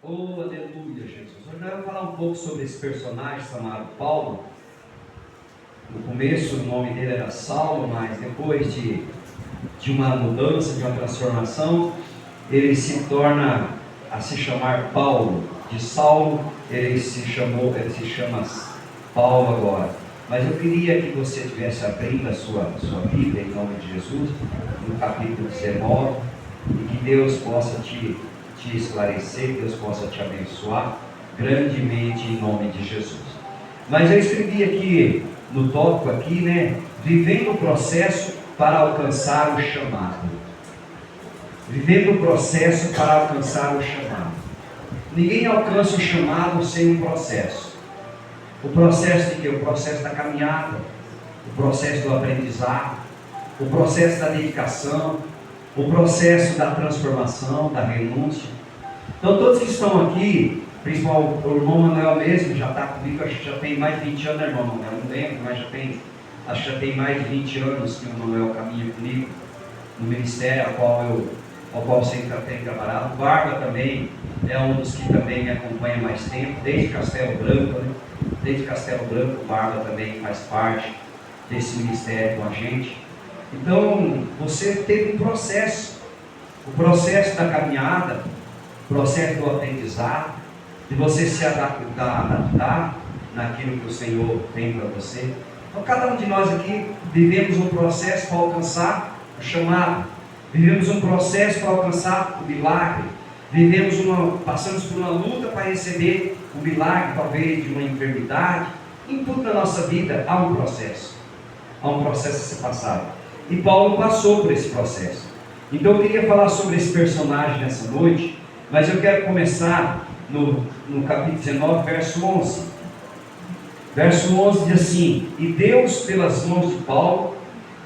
Oh, aleluia, Jesus. Hoje nós vamos falar um pouco sobre esse personagem chamado Paulo. No começo o nome dele era Saulo, mas depois de uma mudança, de uma transformação, ele se torna a se chamar Paulo. De Saulo ele se chama Paulo agora. Mas eu queria que você estivesse abrindo a sua Bíblia em nome de Jesus, no capítulo 19, e que Deus possa te esclarecer, que Deus possa te abençoar grandemente em nome de Jesus. Mas eu escrevi aqui no tópico aqui, vivendo o processo para alcançar o chamado. Vivendo o processo para alcançar o chamado. Ninguém alcança o chamado sem um processo. O processo de quê? O processo da caminhada, o processo do aprendizado, o processo da dedicação, o processo da transformação, da renúncia. Então todos que estão aqui, principalmente o irmão Manuel mesmo, já está comigo, acho que já tem mais de 20 anos, né, irmão Manuel? Não lembro, mas acho que já tem mais de 20 anos que o Manuel caminha comigo no ministério, ao qual sempre tem trabalhado. O Barba também é um dos que também me acompanha mais tempo, desde Castelo Branco, Desde Castelo Branco, o Barba também faz parte desse ministério com a gente. Então, você teve um processo, o processo da caminhada, o processo do aprendizado, de você se adaptar naquilo que o Senhor tem para você. Então, cada um de nós aqui vivemos um processo para alcançar o chamado, vivemos um processo para alcançar o milagre, passamos por uma luta para receber o milagre, talvez de uma enfermidade. Em tudo na nossa vida há um processo a ser passado. E Paulo passou por esse processo. Então eu queria falar sobre esse personagem nessa noite, mas eu quero começar no capítulo 19, verso 11. Verso 11 diz assim: E Deus, pelas mãos de Paulo,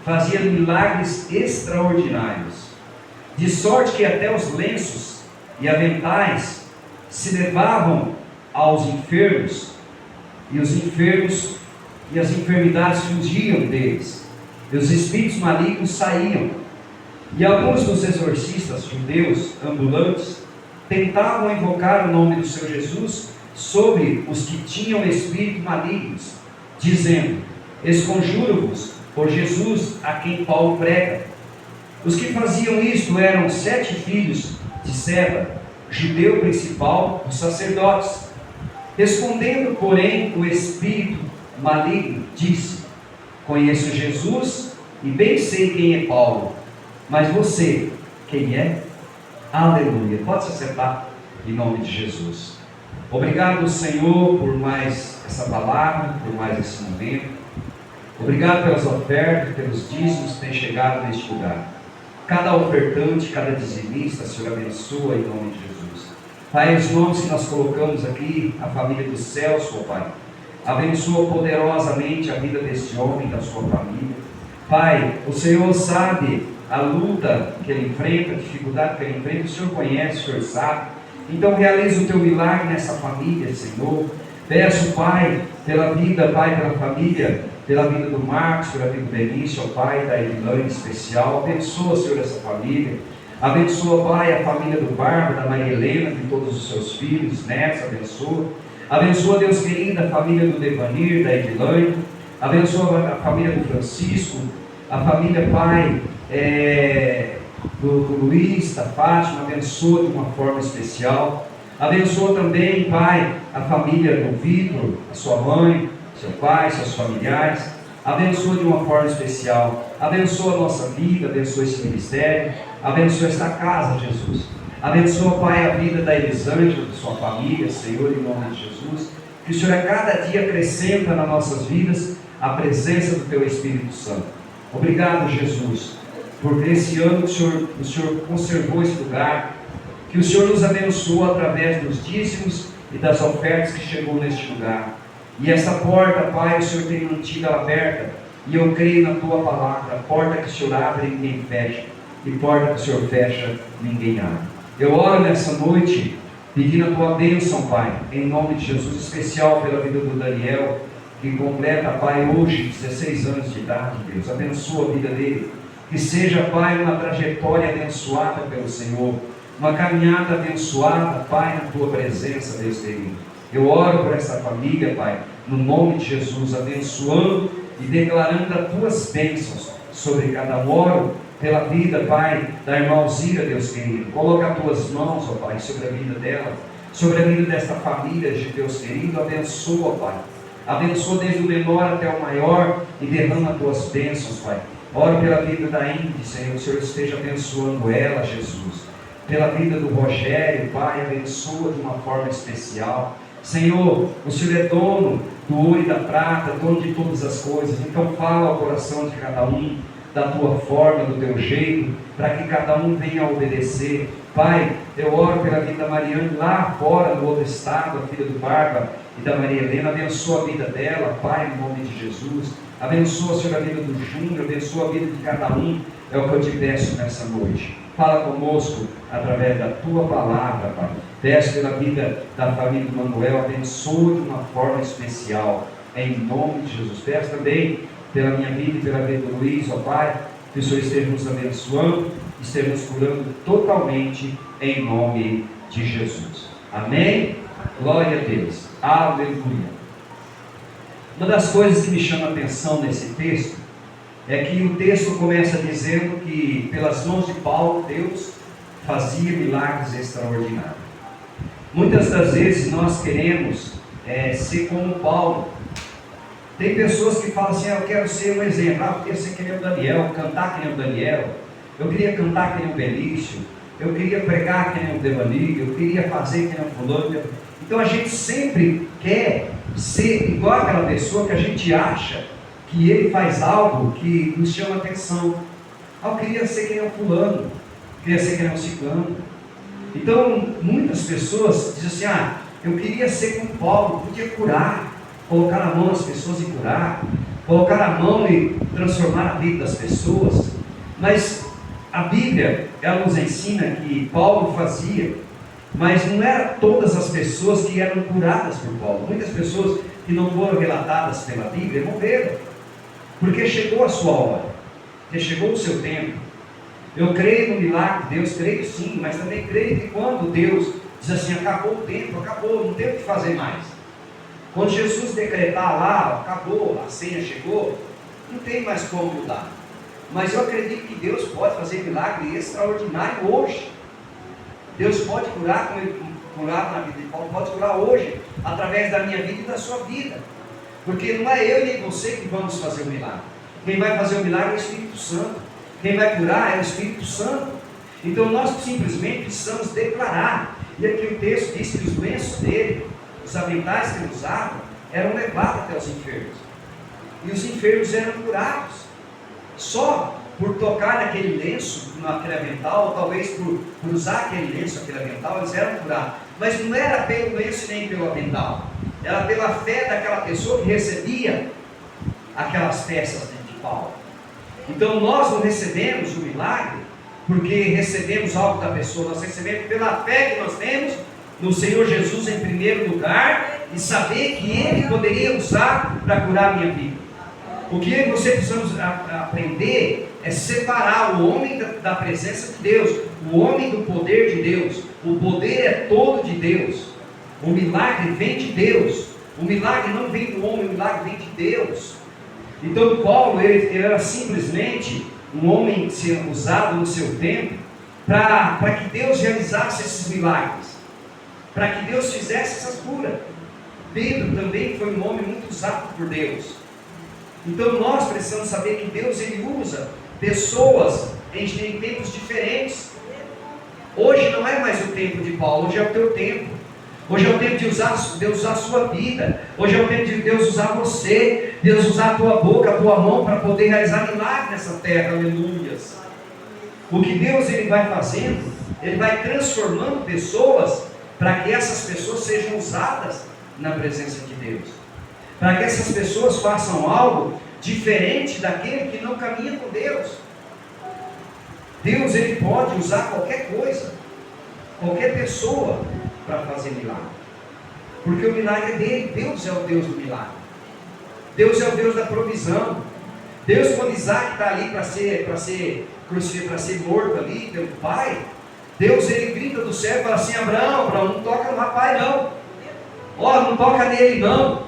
fazia milagres extraordinários, de sorte que até os lenços e aventais se levavam aos enfermos, e os enfermos e as enfermidades fugiam deles, e os espíritos malignos saíam. E alguns dos exorcistas judeus ambulantes tentavam invocar o nome do seu Jesus sobre os que tinham espíritos malignos, dizendo: Esconjuro-vos por Jesus a quem Paulo prega. Os que faziam isto eram 7 filhos de Seba, judeu principal dos sacerdotes. Respondendo, porém, o espírito maligno disse: Conheço Jesus e bem sei quem é Paulo, mas você, quem é? Aleluia. Pode se assentar em nome de Jesus. Obrigado, Senhor, por mais essa palavra, por mais esse momento. Obrigado pelas ofertas, pelos dízimos que têm chegado neste lugar. Cada ofertante, cada dizimista, Senhor, abençoa em nome de Jesus. Pai, os nomes que nós colocamos aqui, a família do Celso, Pai, abençoa poderosamente a vida desse homem, da sua família. Pai, o Senhor sabe a luta que ele enfrenta, a dificuldade que ele enfrenta, o Senhor conhece, o Senhor sabe. Então realiza o teu milagre nessa família, Senhor. Peço, Pai, pela vida, Pai, pela família, pela vida do Marcos, pela vida do Benício, ó Pai, da Edilane em especial. Abençoa, Senhor, essa família. Abençoa, Pai, a família do Barba, da Maria Helena, de todos os seus filhos, netos, abençoa. Abençoa, Deus querido, a família do Devanir, da Edilane. Abençoa a família do Francisco, a família, Pai, do Luiz, da Fátima. Abençoa de uma forma especial. Abençoa também, Pai, a família do Vitor, a sua mãe, seu pai, seus familiares. Abençoa de uma forma especial. Abençoa a nossa vida, abençoa esse ministério, abençoa esta casa, Jesus. Abençoa, Pai, a vida da Elisângela, de sua família, Senhor, em nome de Jesus. Que o Senhor a cada dia acrescenta nas nossas vidas a presença do Teu Espírito Santo. Obrigado, Jesus, por esse ano que o Senhor conservou esse lugar, que o Senhor nos abençoou através dos dízimos e das ofertas que chegou neste lugar. E essa porta, Pai, o Senhor tem mantido aberta, e eu creio na Tua palavra. Porta que o Senhor abre, ninguém fecha, e porta que o Senhor fecha, ninguém abre. Eu oro nessa noite, pedindo a Tua bênção, Pai, em nome de Jesus, especial pela vida do Daniel, que completa, Pai, hoje 16 anos de idade, Deus. Abençoa a vida dele, que seja, Pai, uma trajetória abençoada pelo Senhor, uma caminhada abençoada, Pai, na Tua presença, Deus querido. Eu oro por essa família, Pai, no nome de Jesus, abençoando e declarando as Tuas bênçãos sobre cada um. Oro pela vida, Pai, da irmã Alzira, Deus querido. Coloca as Tuas mãos, ó Pai, sobre a vida dela, sobre a vida desta família, de Deus querido. Abençoa, Pai. Abençoa desde o menor até o maior e derrama as Tuas bênçãos, Pai. Oro pela vida da Índia, Senhor, o Senhor esteja abençoando ela, Jesus. Pela vida do Rogério, Pai, abençoa de uma forma especial. Senhor, o Senhor é dono do ouro e da prata, dono de todas as coisas. Então fala ao coração de cada um, da Tua forma, do Teu jeito, para que cada um venha a obedecer. Pai, eu oro pela vida da Mariane lá fora, no outro estado, a filha do Barba e da Maria Helena. Abençoa a vida dela, Pai, no nome de Jesus. Abençoa, Senhor, a vida do Júnior, abençoa a vida de cada um. É o que eu te peço nessa noite. Fala conosco através da Tua palavra, Pai. Peço pela vida da família do Manuel, abençoa de uma forma especial, em nome de Jesus. Peço também pela minha vida e pela vida do Luiz, ó Pai, que o Senhor esteja nos abençoando, esteja nos curando totalmente, em nome de Jesus. Amém? Glória a Deus. Aleluia. Uma das coisas que me chama a atenção nesse texto é que o texto começa dizendo que pelas mãos de Paulo, Deus fazia milagres extraordinários. Muitas das vezes nós queremos ser como Paulo. Tem pessoas que falam assim: eu quero ser um exemplo, eu quero ser que nem o Daniel, cantar que nem o Daniel, eu queria cantar que nem o Belício, eu queria pregar que nem o Devani, eu queria fazer que nem o fulano. Então a gente sempre quer ser igual aquela pessoa que a gente acha que ele faz algo que nos chama atenção. Eu queria ser que nem o fulano, queria ser que nem o ciclano. Então muitas pessoas dizem assim: eu queria ser como Paulo, podia curar, colocar a mão nas pessoas e curar, colocar a mão e transformar a vida das pessoas. Mas a Bíblia, ela nos ensina que Paulo fazia, mas não eram todas as pessoas que eram curadas por Paulo. Muitas pessoas que não foram relatadas pela Bíblia morreram, porque chegou a sua hora, porque chegou o seu tempo. Eu creio no milagre de Deus, creio sim, mas também creio que quando Deus diz assim: acabou o tempo, acabou, não tem o que fazer mais. Quando Jesus decretar lá, acabou, a senha chegou, não tem mais como mudar. Mas eu acredito que Deus pode fazer milagre extraordinário hoje. Deus pode curar, como Ele curava na vida de Paulo, pode curar hoje, através da minha vida e da sua vida. Porque não é eu nem você que vamos fazer o milagre. Quem vai fazer o milagre é o Espírito Santo. Quem vai curar é o Espírito Santo. Então nós simplesmente precisamos declarar. E aqui o texto diz que os lenços dele, os aventais que ele usava, eram levados até os enfermos. E os enfermos eram curados. Só por tocar naquele lenço, naquele avental, ou talvez por usar aquele lenço, aquele avental, eles eram curados. Mas não era pelo lenço nem pelo avental. Era pela fé daquela pessoa que recebia aquelas peças de Paulo. Então nós não recebemos o milagre porque recebemos algo da pessoa, nós recebemos pela fé que nós temos no Senhor Jesus em primeiro lugar, e saber que Ele poderia usar para curar a minha vida. O que você precisamos aprender é separar o homem da presença de Deus, o homem do poder de Deus. O poder é todo de Deus. O milagre vem de Deus. O milagre não vem do homem, o milagre vem de Deus. Então Paulo, ele era simplesmente um homem sendo usado no seu tempo para que Deus realizasse esses milagres, para que Deus fizesse essas curas. Pedro também foi um homem muito usado por Deus. Então nós precisamos saber que Deus, ele usa pessoas em tempos diferentes. Hoje não é mais o tempo de Paulo, hoje é o teu tempo. Hoje é o tempo de Deus usar a sua vida. Hoje é o tempo de Deus usar você, Deus usar a tua boca, a tua mão, para poder realizar milagres nessa terra. Aleluias. O que Deus, ele vai fazendo, ele vai transformando pessoas, para que essas pessoas sejam usadas na presença de Deus, para que essas pessoas façam algo diferente daquele que não caminha com Deus. Deus, ele pode usar qualquer coisa, qualquer pessoa, para fazer milagre, porque o milagre é dele. Deus é o Deus do milagre. Deus é o Deus da provisão. Deus, quando Isaac está ali para ser morto ali pelo pai, Deus, ele grita do céu e fala assim: Abraão, não toca no rapaz não. Ó, não toca nele não.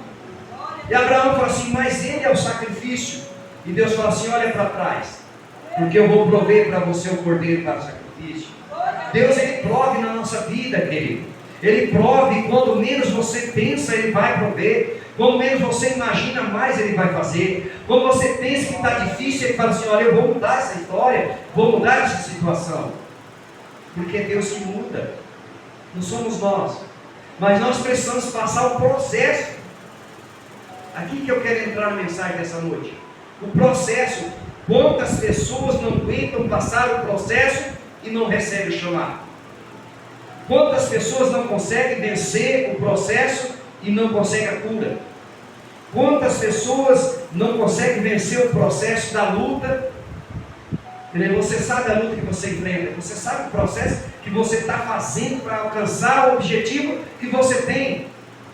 E Abraão fala assim: mas ele é o sacrifício. E Deus fala assim: olha para trás, porque eu vou prover para você o cordeiro para o sacrifício. Deus, ele prove na nossa vida, querido. Ele prove, e quando menos você pensa, ele vai prover. Quando menos você imagina, mais ele vai fazer. Quando você pensa que está difícil, ele fala assim: olha, eu vou mudar essa história, vou mudar essa situação. Porque é Deus que muda, não somos nós. Mas nós precisamos passar o processo. Aqui que eu quero entrar na mensagem dessa noite. O processo. Quantas pessoas não aguentam passar o processo e não recebem o chamado? Quantas pessoas não conseguem vencer o processo e não conseguem a cura? Quantas pessoas não conseguem vencer o processo da luta? Você sabe a luta que você enfrenta, você sabe o processo que você está fazendo para alcançar o objetivo que você tem.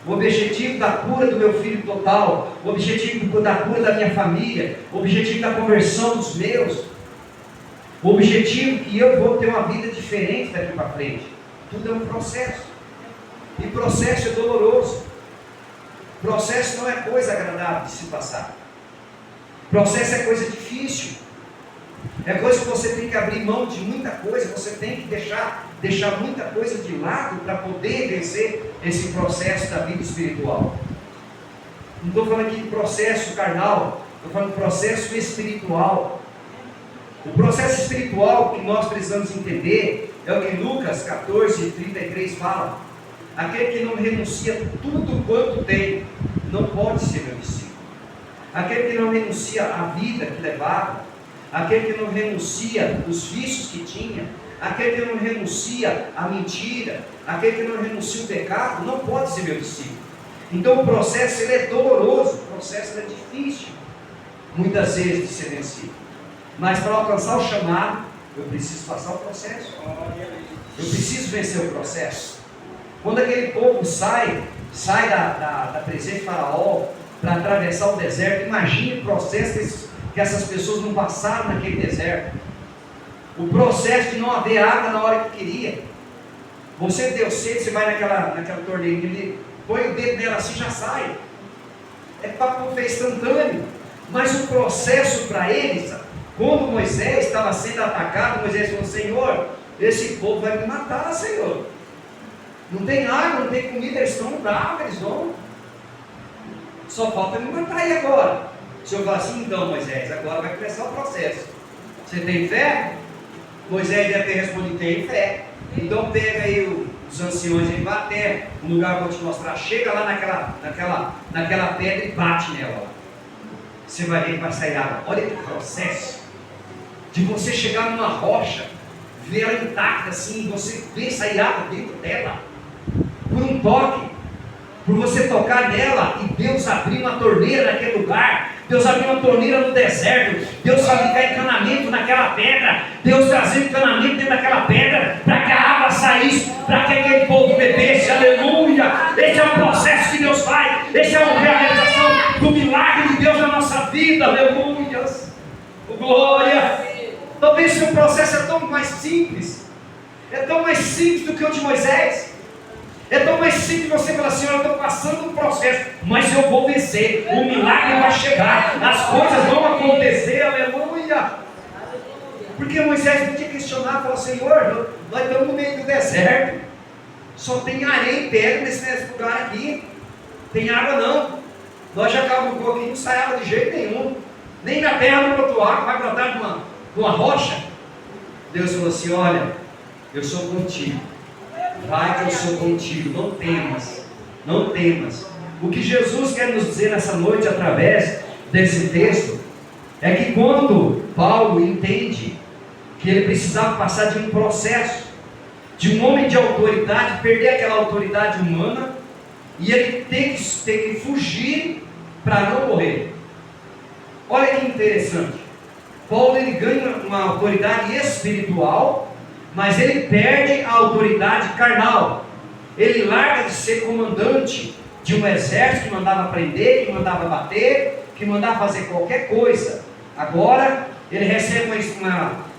O objetivo da cura do meu filho total, o objetivo da cura da minha família, o objetivo da conversão dos meus, o objetivo que eu vou ter uma vida diferente daqui para frente. Tudo é um processo. E processo é doloroso. Processo não é coisa agradável de se passar. Processo é coisa difícil. É coisa que você tem que abrir mão de muita coisa. Você tem que deixar muita coisa de lado para poder vencer esse processo da vida espiritual. Não estou falando aqui de processo carnal, estou falando de processo espiritual. O processo espiritual que nós precisamos entender é o que Lucas 14:33 fala: aquele que não renuncia tudo quanto tem, não pode ser meu discípulo. Aquele que não renuncia à vida que levava, aquele que não renuncia os vícios que tinha, aquele que não renuncia à mentira, aquele que não renuncia ao pecado, não pode ser meu discípulo. Então o processo ele é doloroso, o processo é difícil, muitas vezes de ser vencido. Mas para alcançar o chamado, eu preciso passar o processo. Eu preciso vencer o processo. Quando aquele povo sai da presença de Faraó para atravessar o deserto, imagine o processo que essas pessoas não passaram naquele deserto. O processo de não haver água na hora que queria. Você deu sede, você vai naquela torneirinha, põe o dedo nela assim, já sai. É para instantâneo. Mas o processo para eles, quando Moisés estava sendo atacado, Moisés falou: Senhor, esse povo vai me matar, Senhor. Não tem água, não tem comida, eles estão bravos, eles vão. Só falta me matar, e agora? O Senhor fala assim: então Moisés, agora vai começar o processo. Você tem fé? Moisés deve ter respondido: tem fé. Então pega aí os anciões e vai até um lugar que eu vou te mostrar. Chega lá naquela pedra e bate nela. Você vai ver que vai sair água. Olha que processo de você chegar numa rocha, ver ela intacta assim, você ver sair água dentro dela, por um toque, por você tocar nela e Deus abrir uma torneira naquele lugar, Deus abriu uma torneira no deserto, Deus fabricar encanamento naquela pedra, Deus trazer encanamento dentro daquela pedra, para que a água saísse, para que aquele povo bebesse, aleluia. Esse é o processo que Deus faz, esse é a realização do milagre de Deus na nossa vida, aleluia, glória. Talvez esse processo é tão mais simples, é tão mais simples do que o de Moisés. É tão mais simples você falar assim: eu estou passando um processo, mas eu vou vencer, o milagre vai chegar, as coisas vão acontecer, aleluia. Porque Moisés podia questionar, falar: Senhor, nós estamos no meio do deserto, só tem areia e pedra nesse lugar aqui, tem água não, nós já cavamos um pouquinho, não sai água de jeito nenhum, nem na terra não brotou água, vai brotar de uma rocha. Deus falou assim: olha, eu sou contigo. Vai que eu sou contigo, não temas, não temas. O que Jesus quer nos dizer nessa noite através desse texto é que quando Paulo entende que ele precisava passar de um processo, de um homem de autoridade, perder aquela autoridade humana, e ele tem que fugir para não morrer. Olha que interessante, Paulo ele ganha uma autoridade espiritual, mas ele perde a autoridade carnal. Ele larga de ser comandante de um exército que mandava prender, que mandava bater, que mandava fazer qualquer coisa. Agora ele recebe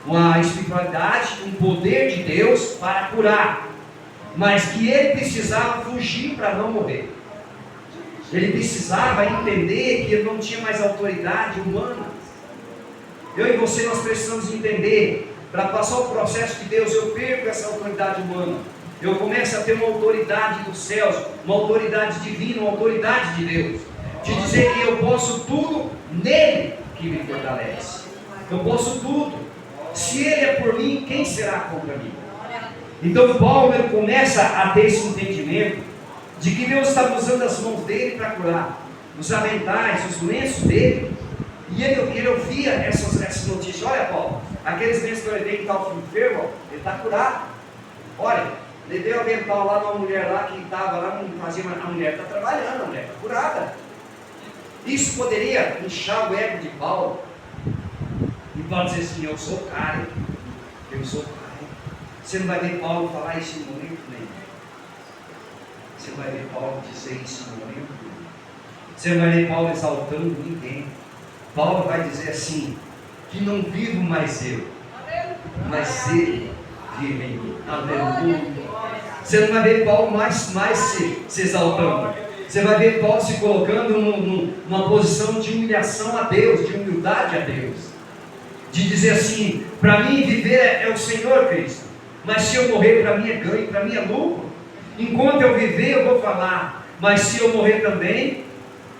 uma espiritualidade, um poder de Deus para curar, mas que ele precisava fugir para não morrer. Ele precisava entender que ele não tinha mais autoridade humana. Eu e você, nós precisamos entender, para passar o processo de Deus, eu perco essa autoridade humana. Eu começo a ter uma autoridade dos céus, uma autoridade divina, uma autoridade de Deus, de dizer que eu posso tudo nele que me fortalece. Eu posso tudo. Se ele é por mim, quem será contra mim? Então Paulo, ele começa a ter esse entendimento de que Deus estava usando as mãos dele para curar, os aventais, os lenços dele. E ele ouvia essas notícias. Olha, Paulo, aqueles lenços que eu levei que estava enfermo, ele está curado. Olha, levei o avental lá numa mulher lá que estava lá, não fazia, mas a mulher está trabalhando, a mulher está curada. Isso poderia inchar o ego de Paulo. E Paulo dizer assim: eu sou o cara, eu sou o cara. Você não vai ver Paulo falar isso em momento nenhum. Você não vai ver Paulo dizer isso em momento nenhum. Você não vai ver Paulo exaltando ninguém. Paulo vai dizer assim: que não vivo mais eu, mas ele vive em mim. Aleluia. Você não vai ver Paulo mais se exaltando. Você vai ver Paulo se colocando numa posição de humilhação a Deus, de humildade a Deus, de dizer assim: para mim viver é o Senhor Cristo, mas se eu morrer, para mim é ganho, para mim é lucro. Enquanto eu viver, eu vou falar, mas se eu morrer também,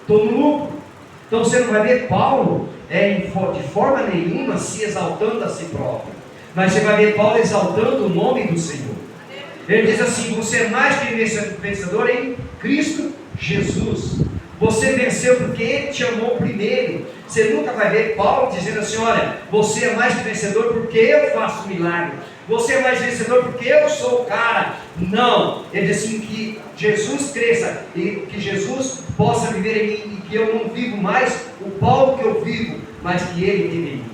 estou no lucro. Então você não vai ver Paulo de forma nenhuma se exaltando a si próprio, mas você vai ver Paulo exaltando o nome do Senhor. Ele diz assim: você é mais que vencedor em Cristo Jesus. Você venceu porque Ele te amou primeiro. Você nunca vai ver Paulo dizendo assim: olha, você é mais que vencedor porque eu faço milagre. Você é mais vencedor porque eu sou o cara. Não, ele diz assim: que Jesus cresça e que Jesus possa viver em mim, e que eu não vivo mais o Paulo que eu vivo, mas que Ele vive em mim.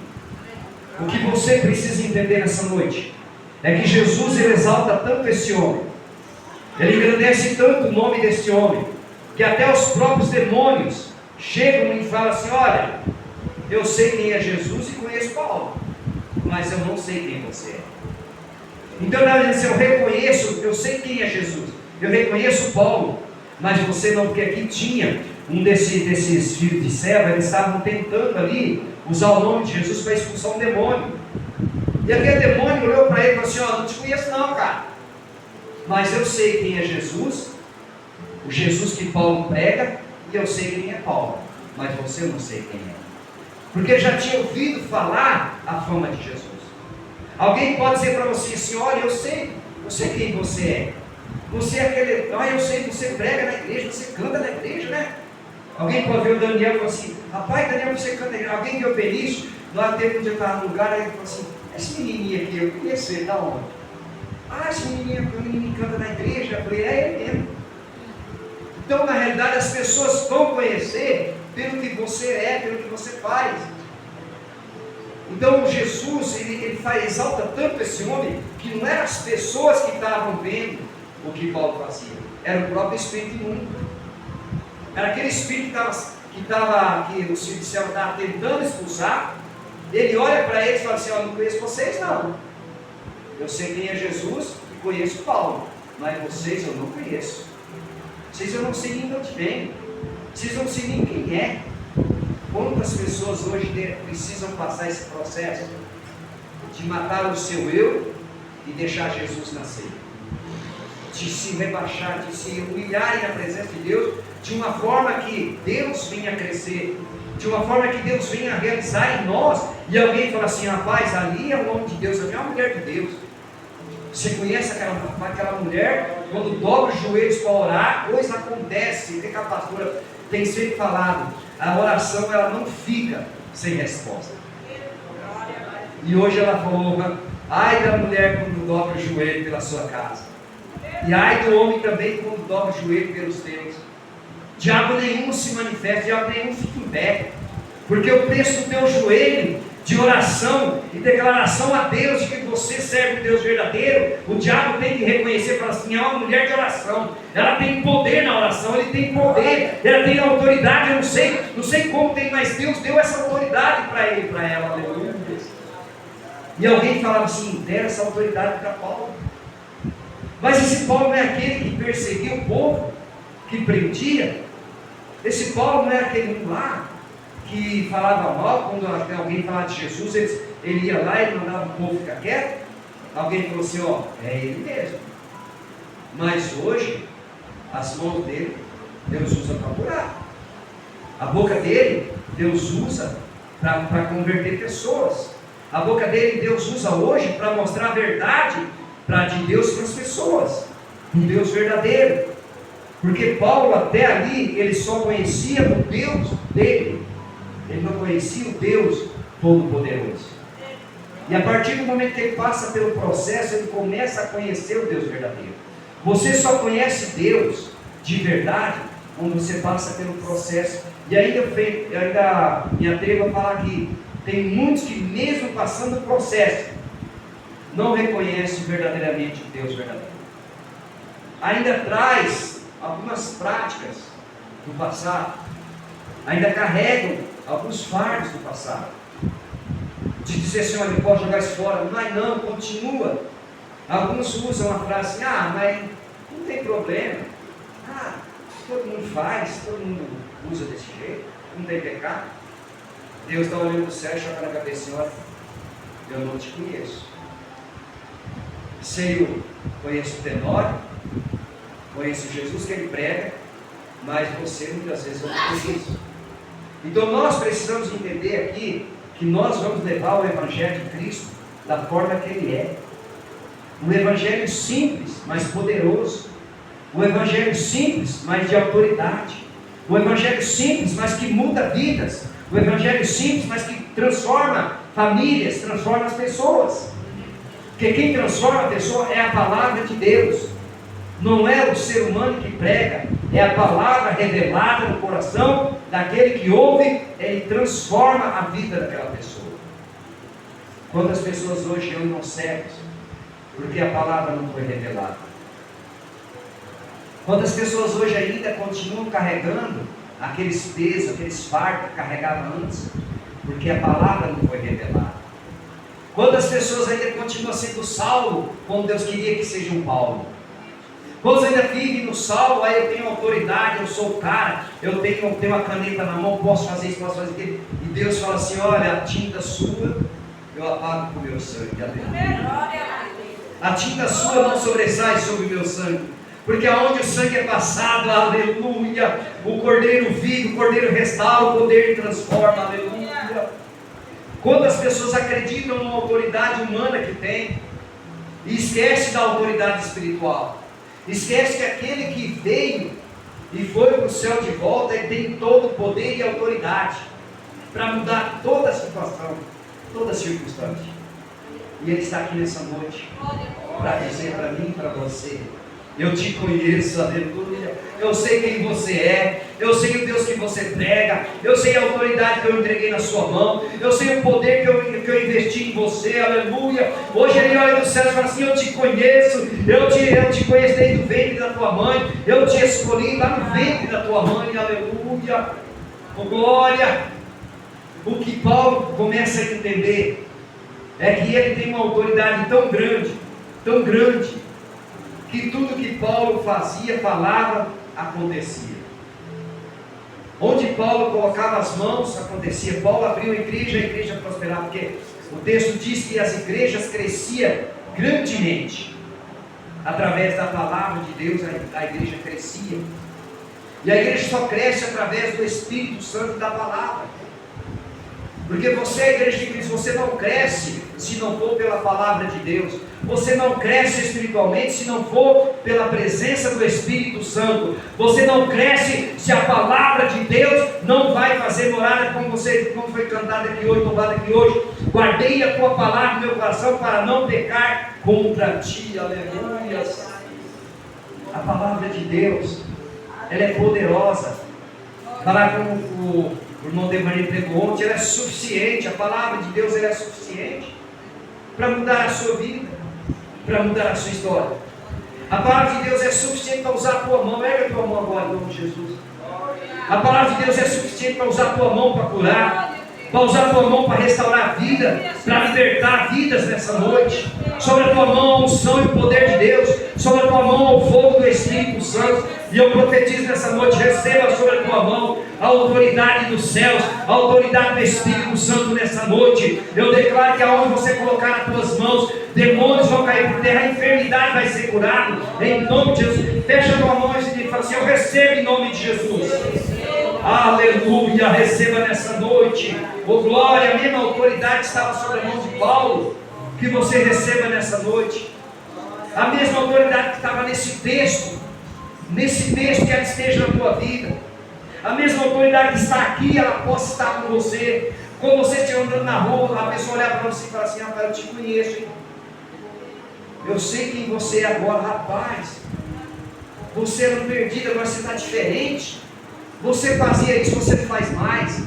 O que você precisa entender nessa noite é que Jesus, ele exalta tanto esse homem, ele engrandece tanto o nome desse homem, que até os próprios demônios chegam e falam assim: olha, eu sei quem é Jesus e conheço Paulo, mas eu não sei quem você é. Então, na verdade, eu reconheço, eu sei quem é Jesus, eu reconheço Paulo, mas você não, porque aqui tinha um desses filhos de serva, eles estavam tentando ali usar o nome de Jesus para expulsar um demônio. E aquele demônio olhou para ele e falou assim: ó, não te conheço não, cara, mas eu sei quem é Jesus, o Jesus que Paulo prega, e eu sei quem é Paulo, mas você eu não sei quem é, porque ele já tinha ouvido falar a fama de Jesus. Alguém pode dizer para você assim: olha, eu sei quem você é. Você é aquele, eu sei, você prega na igreja, você canta na igreja, né? Alguém pode ver o Daniel e falar assim: rapaz, Daniel, você canta na igreja. Alguém viu o Benício, lá teve um dia eu estava no lugar, aí ele falou assim: esse menininho aqui, eu conheço ele, da onde? Esse menininho canta na igreja. Eu falei: é ele mesmo. Então, na realidade, as pessoas vão conhecer pelo que você é, pelo que você faz. Então Jesus, ele exalta tanto esse homem, que não eram as pessoas que estavam vendo o que Paulo fazia, era o próprio Espírito imundo. Era aquele Espírito que o Espírito Céu estava tentando expulsar. Ele olha para eles e fala assim: não conheço vocês não. Eu sei quem é Jesus e conheço Paulo, mas vocês eu não conheço. Vocês eu não sei nem de onde vem. Vocês não sei nem quem é. Quantas pessoas hoje precisam passar esse processo de matar o seu eu e deixar Jesus nascer, de se rebaixar, de se humilharem na presença de Deus, de uma forma que Deus venha a crescer, de uma forma que Deus venha a realizar em nós. E alguém fala assim: rapaz, ali é o nome de Deus, ali é uma mulher de Deus. Você conhece aquela mulher, quando dobra os joelhos para orar, coisa acontece. Que a pastora tem sempre falado, a oração ela não fica sem resposta. E hoje ela falou: ai da mulher quando dobra o joelho pela sua casa, e ai do homem também quando dobra o joelho pelos teus. Diabo nenhum se manifesta, diabo nenhum fica em pé, porque o preço do teu joelho de oração e declaração a Deus de que você serve o Deus verdadeiro, o diabo tem que reconhecer e falar assim: é uma mulher de oração, ela tem poder na oração, ele tem poder, ela tem autoridade. Eu não sei como tem, mas Deus deu essa autoridade para ele, para ela. Aleluia. E alguém falava assim, dera essa autoridade para Paulo. Mas esse Paulo não é aquele que perseguia o povo, que prendia. Esse Paulo não é aquele lá que falava mal, quando alguém falava de Jesus, ele ia lá e mandava o povo ficar quieto. Alguém falou assim, ó, é ele mesmo. Mas hoje, as mãos dele, Deus usa para curar. A boca dele, Deus usa para converter pessoas. A boca dele, Deus usa hoje para mostrar a verdade de Deus para as pessoas. Um Deus verdadeiro. Porque Paulo até ali, ele só conhecia o Deus dele. Ele não conhecia o Deus Todo-Poderoso. E a partir do momento que ele passa pelo processo, ele começa a conhecer o Deus verdadeiro. Você só conhece Deus de verdade quando você passa pelo processo. E ainda me atrevo a falar que tem muitos que mesmo passando o processo, não reconhecem verdadeiramente o Deus verdadeiro. Ainda traz algumas práticas do passado. Ainda carregam alguns fardos do passado. De dizer assim, olha, pode jogar isso fora. Mas não, continua. Alguns usam a frase assim, mas não tem problema. Todo mundo faz, todo mundo usa desse jeito, não tem pecado. Deus está olhando do céu e joga na cabeça, olha, eu não te conheço. Conheço o Tenório, conheço Jesus que ele prega, mas você muitas vezes eu não conheço. Então nós precisamos entender aqui que nós vamos levar o Evangelho de Cristo da forma que ele é. Um Evangelho simples, mas poderoso. Um Evangelho simples, mas de autoridade. Um Evangelho simples, mas que muda vidas. Um Evangelho simples, mas que transforma famílias, transforma as pessoas. Porque quem transforma a pessoa é a palavra de Deus. Não é o ser humano que prega, é a palavra revelada no coração daquele que ouve, ele transforma a vida daquela pessoa. Quantas pessoas hoje andam cegas, porque a palavra não foi revelada? Quantas pessoas hoje ainda continuam carregando aqueles pesos, aqueles fardos que carregavam antes, porque a palavra não foi revelada? Quantas pessoas ainda continuam sendo Saulo, como Deus queria que seja um Paulo? Quantos ainda vivem no Saulo, aí eu tenho autoridade, eu sou o cara, eu tenho a caneta na mão, posso fazer isso, posso fazer aquilo, e Deus fala assim, olha, a tinta sua, eu apago com o meu sangue, a tinta sua não sobressai sobre o meu sangue, porque aonde o sangue é passado, aleluia, o Cordeiro vive, o Cordeiro restaura, o Cordeiro transforma, aleluia. Quantas pessoas acreditam numa autoridade humana que tem, e esquece da autoridade espiritual, esquece que aquele que veio e foi para o céu de volta, ele tem todo o poder e autoridade, para mudar toda a situação, toda a circunstância, e ele está aqui nessa noite, para dizer para mim e para você, eu te conheço, aleluia, eu sei quem você é, eu sei o Deus que você prega, eu sei a autoridade que eu entreguei na sua mão, eu sei o poder que eu investi em você, aleluia. Hoje ele olha do céu e fala assim, eu te conheço, eu te conheço desde o ventre da tua mãe, eu te escolhi lá no ventre da tua mãe, aleluia, oh, glória. O que Paulo começa a entender é que ele tem uma autoridade tão grande, que tudo que Paulo fazia, falava, acontecia. Onde Paulo colocava as mãos, acontecia. Paulo abriu a igreja prosperava, porque o texto diz que as igrejas cresciam grandemente. Através da palavra de Deus, a igreja crescia. E a igreja só cresce através do Espírito Santo e da palavra. Porque você, a igreja de Cristo, você não cresce se não for pela palavra de Deus. Você não cresce espiritualmente se não for pela presença do Espírito Santo. Você não cresce se a palavra de Deus não vai fazer morada, como foi cantado aqui hoje, louvado aqui hoje. Guardei a tua palavra no meu coração para não pecar contra ti, aleluia. A palavra de Deus, ela é poderosa. Falar como o irmão Devarim pregou ontem, ela é suficiente. A palavra de Deus, ela é suficiente para mudar a sua vida, para mudar a sua história. A palavra de Deus é suficiente para usar a tua mão. Erga a tua mão agora em nome de Jesus. A palavra de Deus é suficiente para usar a tua mão para curar. para usar a tua mão para restaurar a vida, para libertar vidas nessa noite. Sobre a tua mão a unção e o poder de Deus, sobre a tua mão o fogo do Espírito Santo. E eu profetizo nessa noite: receba sobre a tua mão a autoridade dos céus, a autoridade do Espírito Santo nessa noite. Eu declaro que aonde você colocar as tuas mãos, demônios vão cair por terra, a enfermidade vai ser curada, em nome de Jesus. Fecha a tua mão e fala assim: eu recebo em nome de Jesus. Aleluia, receba nessa noite. Oh glória, a mesma autoridade que estava sobre a mão de Paulo, que você receba nessa noite. A mesma autoridade que estava nesse texto, que ela esteja na tua vida. A mesma autoridade que está aqui, ela possa estar com você. Quando você estiver andando na rua, a pessoa olhar para você e falar assim: rapaz, eu te conheço, hein? Eu sei quem você é agora, rapaz. Você era um perdido, agora você está diferente. Você fazia isso, você não faz mais.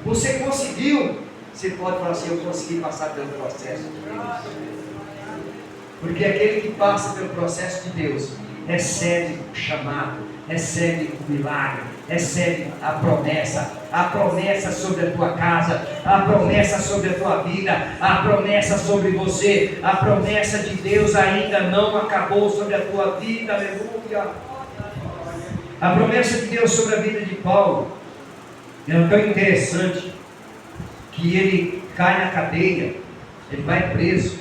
Você conseguiu. Você pode falar assim: eu consegui passar pelo processo de Deus. Porque aquele que passa pelo processo de Deus recebe o chamado, recebe o milagre, recebe a promessa sobre a tua casa, a promessa sobre a tua vida, a promessa sobre você. A promessa de Deus ainda não acabou sobre a tua vida, aleluia. A promessa de Deus sobre a vida de Paulo é tão interessante, que ele cai na cadeia, ele vai preso,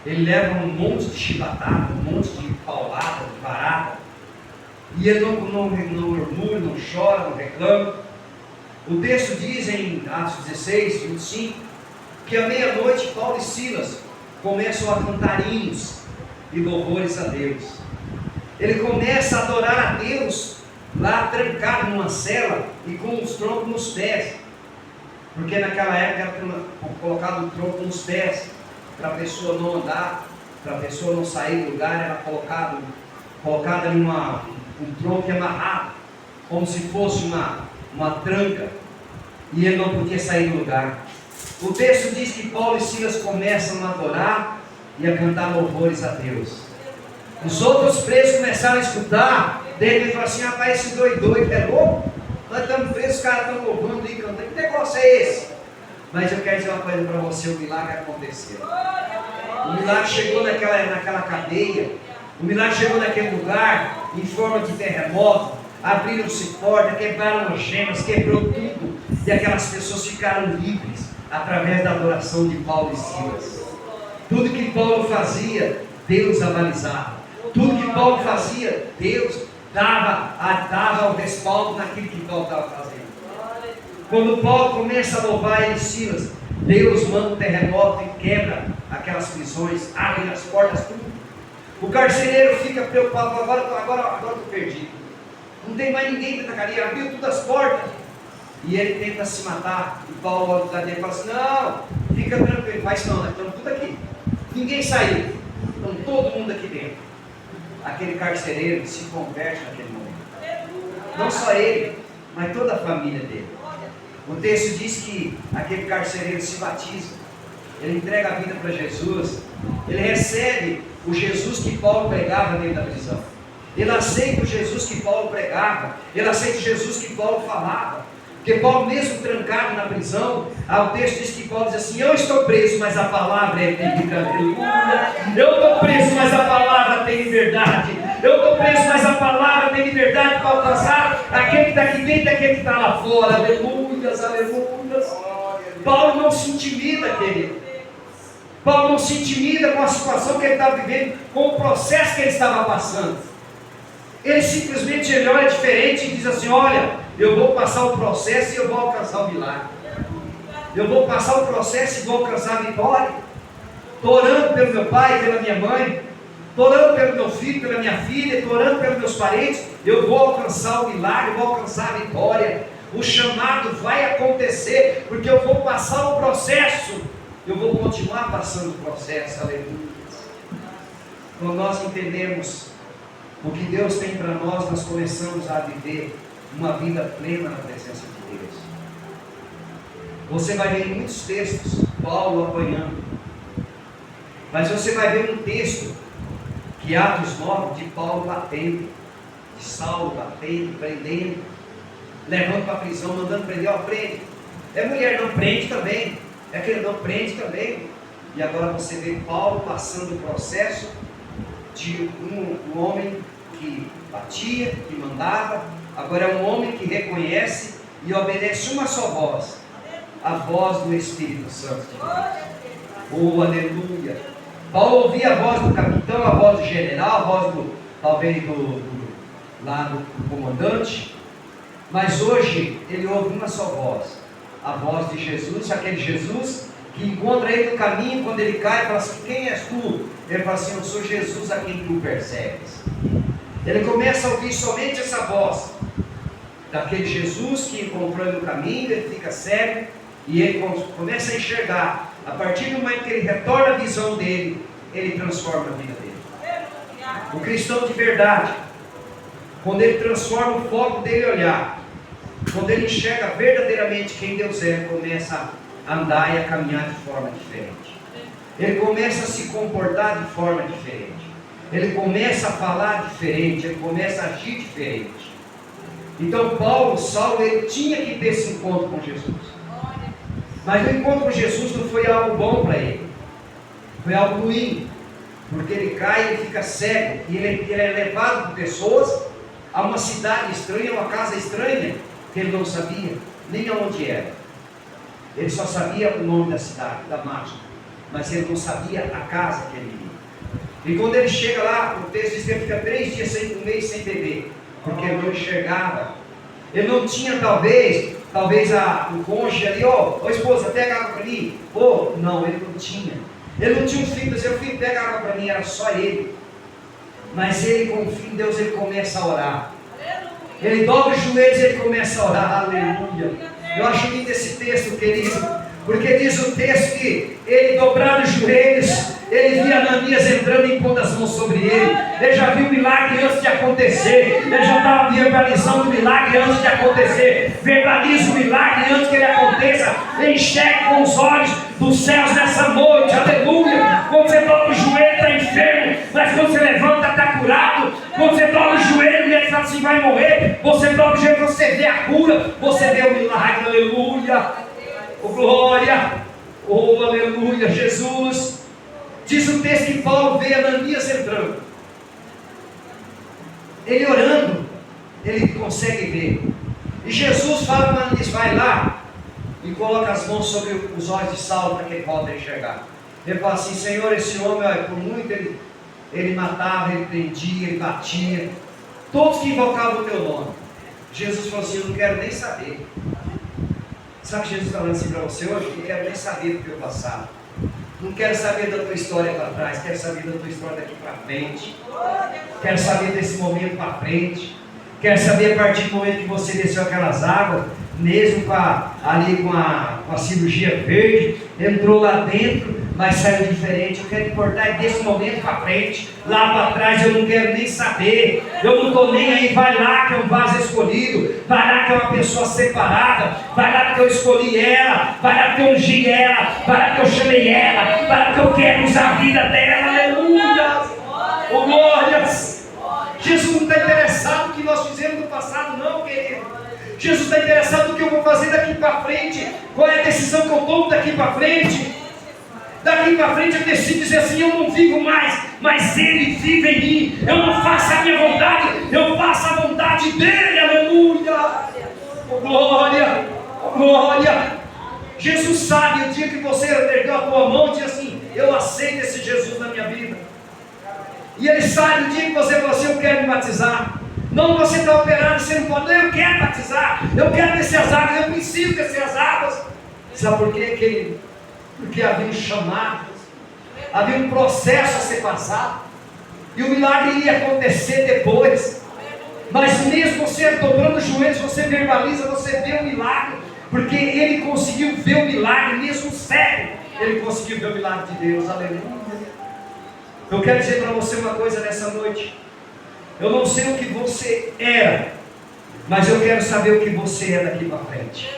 ele leva um monte de chibatada, um monte de paulada, de varada, e ele não murmura, não chora, não reclama. O texto diz em Atos 16, 25, que à meia-noite Paulo e Silas começam a cantar hinos e louvores a Deus. Ele começa a adorar a Deus lá trancado numa cela e com os troncos nos pés, porque naquela época era colocado o tronco nos pés para a pessoa não andar, para a pessoa não sair do lugar. Era colocado ali um tronco amarrado, como se fosse uma tranca, e ele não podia sair do lugar. O texto diz que Paulo e Silas começam a adorar e a cantar louvores a Deus. Os outros presos começaram a escutar. Ele falou assim: rapaz, esse doido é louco? Nós estamos presos, os caras estão louvando e cantando. Que negócio é esse? Mas eu quero dizer uma coisa para você: o milagre aconteceu. O milagre chegou naquela cadeia. O milagre chegou naquele lugar em forma de terremoto. Abriram-se portas, quebraram as gemas, quebrou tudo. E aquelas pessoas ficaram livres através da adoração de Paulo e Silas. Tudo que Paulo fazia, Deus avalizava. Tudo que Paulo fazia, Deus dava o respaldo naquilo que Paulo estava fazendo. Quando Paulo começa a louvar ele e Silas, Deus manda um terremoto e quebra aquelas prisões, abre as portas, tudo. O carcereiro fica preocupado: agora estou perdido. Não tem mais ninguém dentro da cadeia, abriu todas as portas. E ele tenta se matar. E Paulo olha para dentro e fala assim: não, fica tranquilo. Mas não, nós estamos tudo aqui. Ninguém saiu. Estão todo mundo aqui dentro. Aquele carcereiro se converte naquele momento. Não só ele, mas toda a família dele. O texto diz que aquele carcereiro se batiza. Ele entrega a vida para Jesus. Ele recebe o Jesus que Paulo pregava dentro da prisão. Ele aceita o Jesus que Paulo pregava. Ele aceita o Jesus que Paulo falava. Porque Paulo, mesmo trancado na prisão, o texto diz que Paulo diz assim: eu estou preso, mas a palavra é vida. Aleluia. Eu estou preso, mas a palavra tem liberdade. Eu estou preso, mas a palavra tem liberdade para alcançar aquele que está aqui dentro e aquele que está lá fora. Aleluias, aleluias. Paulo não se intimida, querido. Paulo não se intimida com a situação que ele estava vivendo, com o processo que ele estava passando. Ele simplesmente olha diferente e diz assim: olha, eu vou passar o processo e eu vou alcançar o milagre. Eu vou passar o processo e vou alcançar a vitória. Estou orando pelo meu pai, pela minha mãe. Estou orando pelo meu filho, pela minha filha. Estou orando pelos meus parentes. Eu vou alcançar o milagre, eu vou alcançar a vitória. O chamado vai acontecer, porque eu vou passar o processo. Eu vou continuar passando o processo. Aleluia. Quando nós entendemos o que Deus tem para nós, nós começamos a viver uma vida plena na presença de Deus. Você vai ver em muitos textos Paulo apanhando, mas você vai ver um texto que Atos 9, de Paulo batendo, de Saulo batendo, prendendo, levando para a prisão, mandando prender, prende. É mulher, não prende também. É aquele não prende também. E agora você vê Paulo passando o processo de um homem que batia, que mandava. Agora é um homem que reconhece e obedece uma só voz, a voz do Espírito Santo de Deus. Oh, aleluia! Paulo ouvia a voz do capitão, a voz do general, a voz talvez do comandante, mas hoje ele ouve uma só voz, a voz de Jesus, aquele Jesus que encontra ele no caminho. Quando ele cai, fala assim: quem és tu? Ele fala assim: eu sou Jesus a quem tu persegues. Ele começa a ouvir somente essa voz daquele Jesus que encontrou ele no caminho. Ele fica cego e ele começa a enxergar. A partir do momento que ele retorna a visão dele, ele transforma a vida dele. O cristão de verdade, quando ele transforma o foco dele olhar, quando ele enxerga verdadeiramente quem Deus é, começa a andar e a caminhar de forma diferente. Ele começa a se comportar de forma diferente. Ele começa a falar diferente. Ele começa a agir diferente. Então Saulo, ele tinha que ter esse encontro com Jesus. Mas o encontro com Jesus não foi algo bom para ele. Foi algo ruim. Porque ele cai, ele fica cego. E ele é levado por pessoas a uma cidade estranha, uma casa estranha, que ele não sabia nem aonde era. Ele só sabia o nome da cidade, Damasco, mas ele não sabia a casa que ele ia. E quando ele chega lá, o texto diz que ele fica 3 dias sem comer e sem beber, porque ele não enxergava. Ele não tinha talvez o cônjuge ali: ô esposa, pega água para mim. Não, ele não tinha. Ele não tinha um filho, dizia: filho, pega água para mim. Era só ele. Mas ele confia em Deus, ele começa a orar. Ele dobra os joelhos e ele começa a orar. Aleluia. Eu acho lindo esse texto, querido, porque diz o texto que ele, dobrando os joelhos, ele via Ananias entrando e impondo as mãos sobre ele. Ele já viu o milagre antes de acontecer. Ele já estava verbalizando o milagre antes de acontecer. Verbaliza o milagre antes que ele aconteça. Enxergue com os olhos dos céus nessa noite. Aleluia. Quando você dobra o joelho, está enfermo, mas quando você levanta, está curado. Quando você dobra o joelho e ele fala assim: vai morrer, você dobra o joelho, você vê a cura, você vê o milagre. Aleluia. Oh, glória. Oh, aleluia. Jesus. Diz o texto que Paulo vê Ananias entrando. Ele orando, ele consegue ver. E Jesus fala para Ananias: vai lá e coloca as mãos sobre os olhos de Saulo para que ele volte a enxergar. Ele fala assim: Senhor, esse homem, por muito ele matava, ele prendia, ele batia, todos que invocavam o teu nome. Jesus falou assim: eu não quero nem saber. Sabe Jesus falando assim para você hoje? Não quero nem saber do teu passado. Não quero saber da tua história para trás, quero saber da tua história daqui para frente. Quero saber desse momento para frente. Quero saber a partir do momento que você desceu aquelas águas, mesmo com a cirurgia verde, entrou lá dentro, mas saiu diferente. Eu quero importar desse momento para frente. Lá para trás eu não quero nem saber. Eu não estou nem aí. Vai lá que é um vaso escolhido. Vai lá que é uma pessoa separada. Vai lá que eu escolhi ela. Vai lá que eu ungi ela. Vai lá que eu chamei ela. Vai lá que eu quero usar a vida dela. Aleluia. Oh, glórias. Jesus não está interessado no que nós fizemos no passado, não, querido. Jesus está interessado no que eu vou fazer daqui para frente. Qual é a decisão que eu tomo daqui para frente? Daqui para frente eu decido dizer assim: eu não vivo mais, mas Ele vive em mim. Eu não faço a minha vontade, eu faço a vontade dEle. Aleluia. Oh, glória, oh, glória. Jesus sabe o dia que você ergueu a tua mão e diz assim: eu aceito esse Jesus na minha vida. E Ele sabe o dia que você falou assim: eu quero me batizar. Não, você está operado, você não pode. Não, eu quero batizar, eu quero descer as águas, eu preciso descer as águas. Sabe por quê? Porque havia um chamado, havia um processo a ser passado, e o milagre iria acontecer depois. Mas mesmo você dobrando os joelhos, você verbaliza, você vê o milagre, porque ele conseguiu ver o milagre, mesmo cego, ele conseguiu ver o milagre de Deus. Aleluia. Eu quero dizer para você uma coisa nessa noite: eu não sei o que você era, mas eu quero saber o que você é daqui para frente.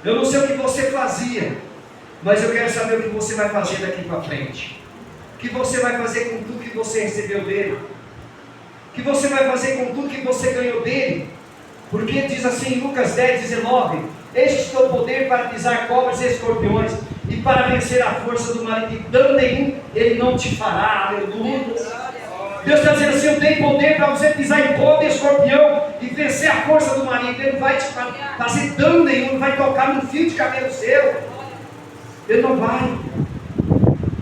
Eu não sei o que você fazia, mas eu quero saber o que você vai fazer daqui para frente. O que você vai fazer com tudo que você recebeu dele? O que você vai fazer com tudo que você ganhou dele? Porque diz assim em Lucas 10:19: Este te dou poder para pisar cobras e escorpiões, e para vencer a força do maligno, e dano nenhum ele não te fará. Aleluia. Deus está dizendo assim: eu tenho poder para você pisar em cobra e escorpião e vencer a força do maligno. Ele não vai te fazer dano nenhum, não vai tocar num fio de cabelo seu. Ele não vai.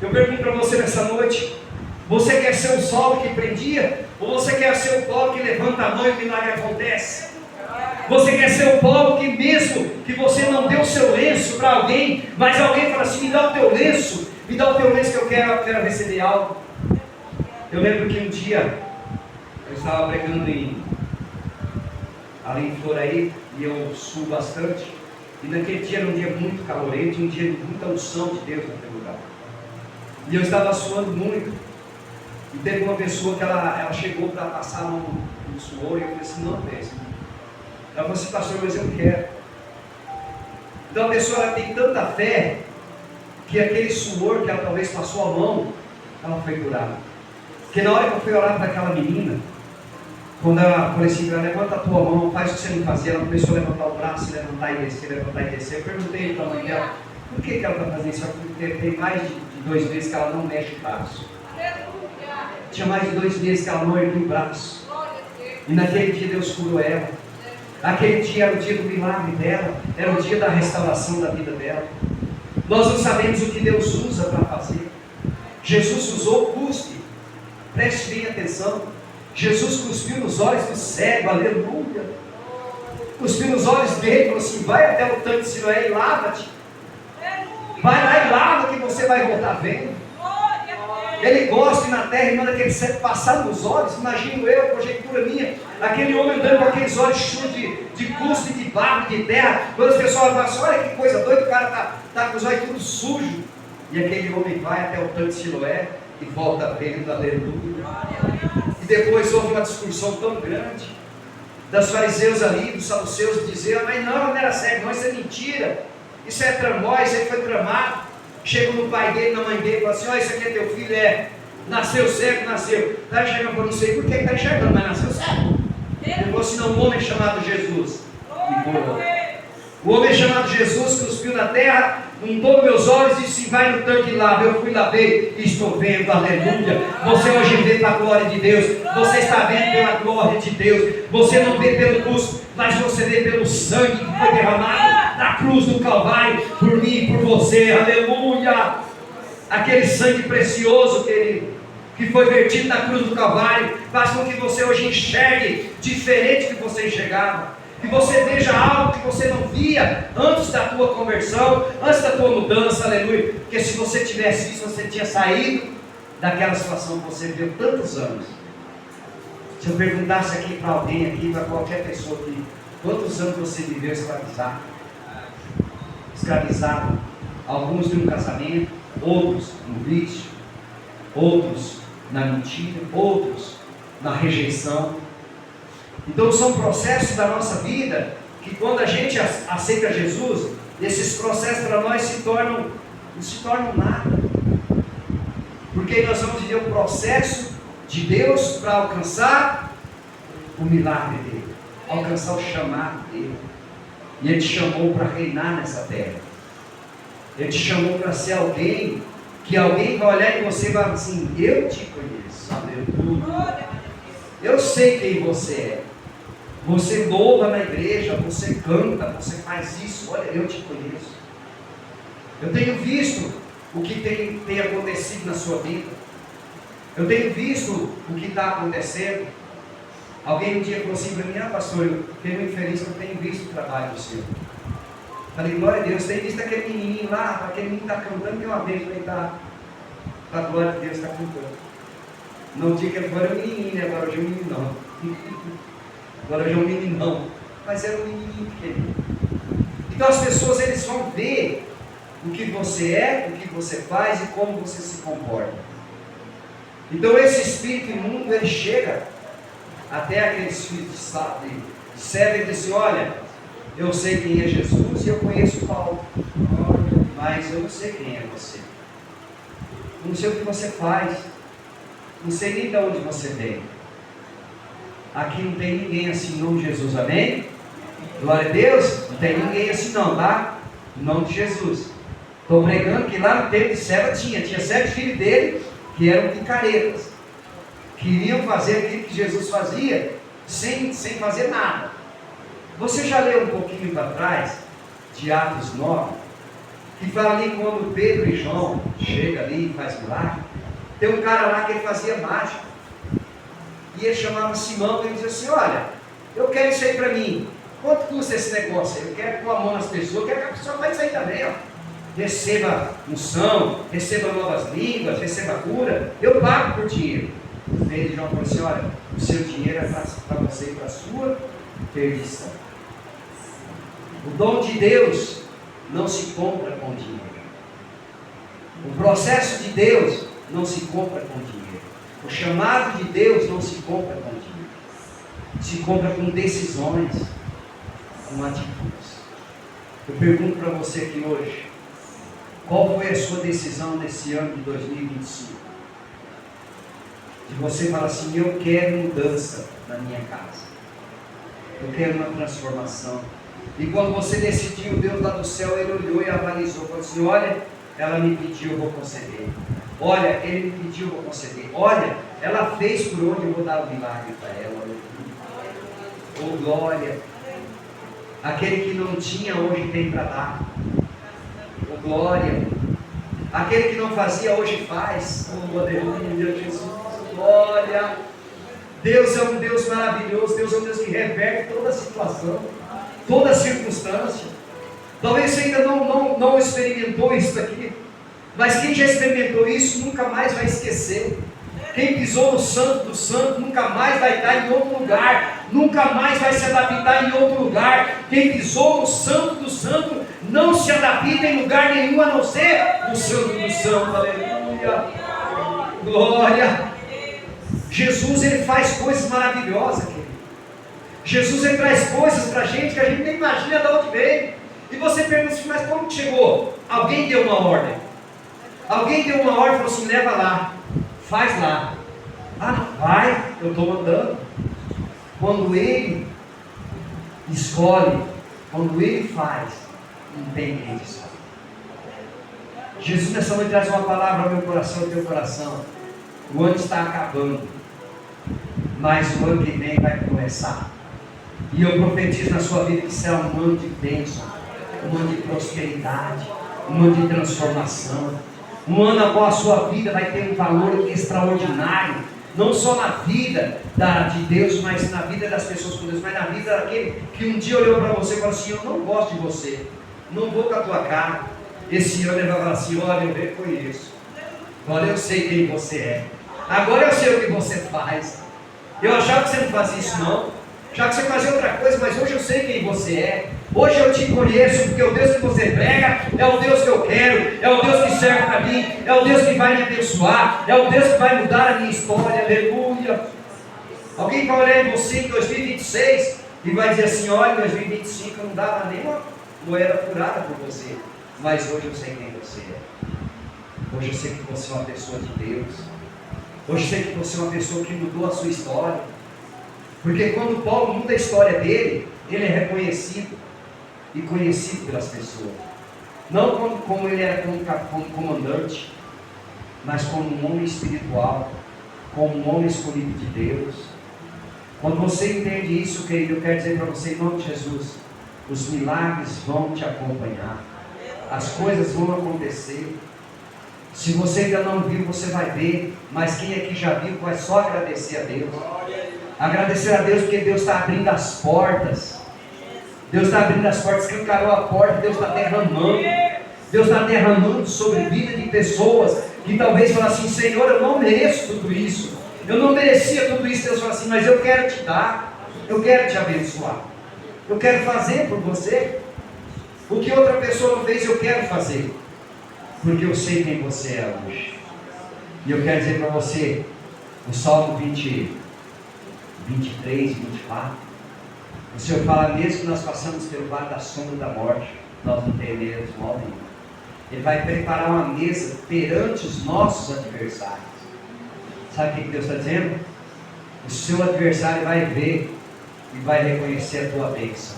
Eu pergunto para você nessa noite: você quer ser o sol que prendia? Ou você quer ser o pau que levanta a mão e o milagre acontece? Você quer ser o pau que, mesmo que você não deu o seu lenço para alguém, mas alguém fala assim: me dá o teu lenço, me dá o teu lenço que eu quero receber algo. Eu lembro que um dia eu estava pregando ali em Floraí, e eu subo bastante, e naquele dia era um dia muito calorento, um dia de muita unção de Deus naquele lugar, e eu estava suando muito, e teve uma pessoa que ela chegou para passar a mão no suor, e eu falei assim: não, mesmo. Ela falou assim: pastor, mas eu quero. Então a pessoa, ela tem tanta fé, que aquele suor que ela talvez passou a mão, ela foi curada. Porque na hora que eu fui orar para aquela menina, quando ela falei assim: levanta a tua mão, faz o que você não fazia, ela começou a levantar o braço, levantar e descer, levantar e descer. Eu perguntei para a mãe dela: por que ela está fazendo isso? Porque tem mais de 2 meses que ela não mexe o braço. Tinha mais de 2 meses que ela não ergueu o braço. E naquele dia Deus curou ela. Aquele dia era o dia do milagre dela, era o dia da restauração da vida dela. Nós não sabemos o que Deus usa para fazer. Jesus usou cuspe. Preste bem atenção. Jesus cuspiu nos olhos do cego, aleluia. Cuspiu nos olhos dele, falou assim: vai até o tanque de Siloé e lava-te. Vai lá e lava, que você vai voltar vendo. Ele gosta, e na terra e manda aquele cego passar nos olhos. Imagino eu, conjectura minha, aquele homem andando com aqueles olhos cheios de cuspe, de barro, de terra. Quando as pessoas falam assim: olha que coisa doida, o cara está com os olhos tudo sujos. E aquele homem vai até o tanque de Siloé e volta vendo, aleluia. E depois houve uma discussão tão grande dos fariseus ali, dos saduceus, dizer: mas não era cego, não, isso é mentira, isso é tramóia, isso aí foi tramado. Chega no pai dele, na mãe dele, e fala assim: olha, isso aqui é teu filho, nasceu cego, nasceu. Está enxergando, eu não sei por que está enxergando, mas nasceu cego. Ele falou assim: não, um homem chamado Jesus. O homem chamado Jesus cuspiu na terra, untou meus olhos e disse: vai no tanque e lava. Eu fui lá ver e estou vendo, aleluia. Você hoje vê pela glória de Deus, você está vendo pela glória de Deus. Você não vê pelo cuspo, mas você vê pelo sangue que foi derramado na cruz do Calvário, por mim e por você, aleluia. Aquele sangue precioso, querido, que foi vertido na cruz do Calvário, faz com que você hoje enxergue diferente do que você enxergava. Que você veja algo que você não via antes da tua conversão, antes da tua mudança, aleluia. Porque se você tivesse isso, você tinha saído daquela situação que você viveu tantos anos. Se eu perguntasse aqui para alguém, aqui para qualquer pessoa aqui, quantos anos você viveu escravizado? Escravizado, alguns de um casamento, outros no vício, outros na mentira, outros na rejeição. Então são processos da nossa vida, que quando a gente aceita Jesus, esses processos para nós não se tornam nada, porque nós vamos viver o processo de Deus para alcançar o milagre dele, alcançar o chamado dele. E Ele te chamou para reinar nessa terra. Ele te chamou para ser alguém, que alguém vai olhar em você e vai falar assim: eu te conheço, aleluia. Eu sei quem você é. Você louva na igreja, você canta, você faz isso. Olha, eu te conheço. Eu tenho visto o que tem acontecido na sua vida. Eu tenho visto o que está acontecendo. Alguém um dia falou assim para mim: pastor, eu fiquei muito feliz que eu tenho visto o trabalho do Senhor. Falei: glória a Deus. Tenho visto aquele menininho lá, aquele menino está cantando, que uma vez ele está, a glória de Deus está cantando. Não diga que ele agora é um menininho, agora hoje é um menino não. Agora hoje é um meninão, mas era um menininho pequeno. Então as pessoas, eles vão ver o que você é, o que você faz e como você se comporta. Então esse espírito imundo, ele chega até aqueles filhos de servo e diz assim: olha, eu sei quem é Jesus e eu conheço Paulo, mas eu não sei quem é você. Eu não sei o que você faz, não sei nem de onde você vem. Aqui não tem ninguém assim, em nome de Jesus, amém? Glória a Deus. Não tem ninguém assim não, tá? Em nome de Jesus. Estou pregando que lá no tempo de Seba tinha 7 filhos dele que eram picaretas. Queriam fazer aquilo que Jesus fazia sem fazer nada. Você já leu um pouquinho para trás de Atos 9, que fala ali quando Pedro e João chegam ali e faz milagre. Tem um cara lá que ele fazia mágica, e ele chamava Simão, e ele dizia assim: olha, eu quero isso aí para mim, quanto custa esse negócio aí? Eu quero pôr a mão nas pessoas, eu quero que a pessoa faça isso aí também, ó. Receba unção, receba novas línguas, receba cura, eu pago por dinheiro. Pedro e João falou assim: olha, o seu dinheiro é para você e para a sua perdição. O dom de Deus não se compra com dinheiro. O processo de Deus não se compra com dinheiro. O chamado de Deus não se compra com dinheiro. Se compra com decisões, com atitudes. Eu pergunto para você aqui hoje: qual foi a sua decisão nesse ano de 2025? De você falar assim: eu quero mudança na minha casa. Eu quero uma transformação. E quando você decidiu, Deus lá do céu, Ele olhou e avalizou, falou assim: olha, ela me pediu, eu vou conceder. Olha, ele me pediu, eu vou conceder. Olha, ela fez por onde, eu vou dar um milagre para ela. Oh glória! Aquele que não tinha, hoje tem para dar. Oh glória! Aquele que não fazia, hoje faz. Oh aleluia, Jesus! Glória! Deus é um Deus maravilhoso. Deus é um Deus que reverte toda a situação, toda a circunstância. Talvez você ainda não experimentou isso aqui, mas quem já experimentou isso nunca mais vai esquecer. Quem pisou no santo do santo nunca mais vai estar em outro lugar, nunca mais vai se adaptar em outro lugar. Quem pisou no santo do santo não se adapta em lugar nenhum a não ser no santo do santo. Aleluia, glória. Jesus, ele faz coisas maravilhosas, querido. Jesus, ele traz coisas para a gente que a gente nem imagina de onde veio. E você pergunta assim: mas como que chegou? Alguém deu uma ordem. Alguém deu uma ordem e falou assim: leva lá, faz lá. Ah, vai, eu estou mandando. Quando ele escolhe, quando ele faz, não tem quem escolhe. Jesus nessa noite traz uma palavra ao meu coração, ao teu coração. O ano está acabando, mas o ano que vem vai começar. E eu profetizo na sua vida que será um ano de bênção, um ano de prosperidade, um ano de transformação. Um ano após a sua vida vai ter um valor extraordinário, não só na vida de Deus, mas na vida das pessoas com Deus, mas na vida daquele que um dia olhou para você e falou assim: eu não gosto de você, não vou com a tua cara. Esse ano ele vai falar assim: olha, eu reconheço, agora eu sei quem você é, agora eu sei o que você faz. Eu achava que você não fazia isso não, já que você fazia outra coisa, mas hoje eu sei quem você é. Hoje eu te conheço, porque o Deus que você prega é o Deus que eu quero, é o Deus que serve para mim, é o Deus que vai me abençoar, é o Deus que vai mudar a minha história. Aleluia. Alguém vai olhar em você em 2026 e vai dizer assim: olha, em 2025 eu não dava nem uma moeda furada por você, mas hoje eu sei quem você é. Hoje eu sei que você é uma pessoa de Deus. Hoje eu sei que você é uma pessoa que mudou a sua história. Porque quando Paulo muda a história dele, ele é reconhecido e conhecido pelas pessoas. Não como ele era como comandante, mas como um homem espiritual, como um homem escolhido de Deus. Quando você entende isso, querido, eu quero dizer para você, em nome de Jesus, os milagres vão te acompanhar, as coisas vão acontecer. Se você ainda não viu, você vai ver, mas quem aqui já viu, vai só agradecer a Deus. Agradecer a Deus porque Deus está abrindo as portas. Deus está abrindo as portas, escancarou a porta, Deus está derramando. Deus está derramando sobre a vida de pessoas que talvez falem assim: Senhor, eu não mereço tudo isso, eu não merecia tudo isso. Deus fala assim: mas eu quero te dar, eu quero te abençoar, eu quero fazer por você o que outra pessoa não fez. Eu quero fazer, porque eu sei quem você é hoje. E eu quero dizer para você, o Salmo 23, 24, o Senhor fala: mesmo que nós passamos pelo vale da sombra da morte, nós não teremos mal nenhum. Ele vai preparar uma mesa perante os nossos adversários. Sabe o que Deus está dizendo? O seu adversário vai ver e vai reconhecer a tua bênção.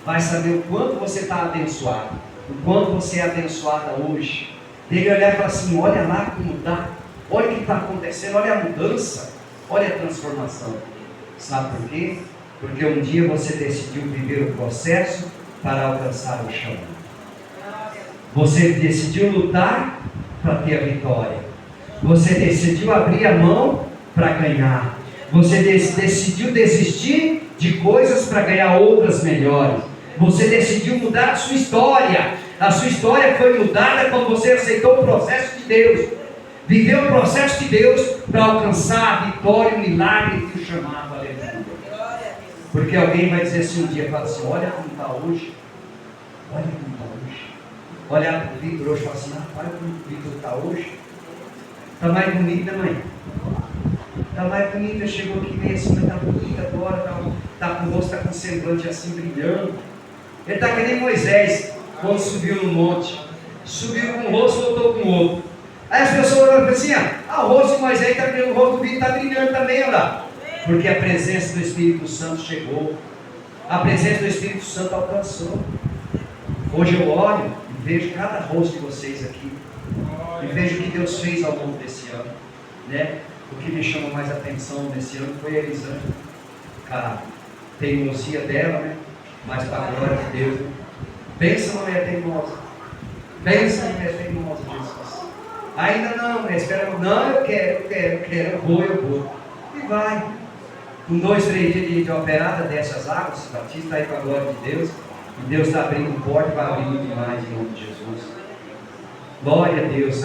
vai saber o quanto você está abençoado, o quanto você é abençoada hoje. Ele olhar e falar assim: olha lá como está, olha o que está acontecendo, olha a mudança, olha a transformação. Sabe por quê? Porque um dia você decidiu viver o processo para alcançar o chamado. Você decidiu lutar para ter a vitória. Você decidiu abrir a mão para ganhar. Você decidiu desistir de coisas para ganhar outras melhores. Você decidiu mudar a sua história. A sua história foi mudada quando você aceitou o processo de Deus. Viveu o processo de Deus para alcançar a vitória, o milagre e o chamado. Aleluia. Porque alguém vai dizer assim um dia, fala assim: olha como está hoje. Olha como está hoje. Olha para o Vitor hoje e fala assim: olha como o Vitor está hoje. Está mais bonita, mãe? Está mais bonita, chegou aqui meio assim, está bonita agora, está com o rosto, está com o semblante assim brilhando. Ele está que nem Moisés, quando subiu no monte. Subiu com um rosto, voltou com o outro. Aí as pessoas olham assim: o rosto de Moisés está brilhando, o rosto do Vitor está brilhando também, olha lá. Porque a presença do Espírito Santo chegou. A presença do Espírito Santo alcançou. Hoje eu olho e vejo cada rosto de vocês aqui. E vejo o que Deus fez ao longo desse ano, né? O que me chamou mais atenção nesse ano foi a Elisângela, a teimosia dela, né? Mas para a glória de Deus, né? Pensa na mulher teimosa, pensa na mulher teimosa, Jesus. Ainda não, né? Espera, não, eu quero, eu vou. E vai. Com 2, 3 dias de operada dessas águas, Batista aí para a glória de Deus, e Deus está abrindo porta para abrir muito mais em nome de Jesus. Glória a Deus.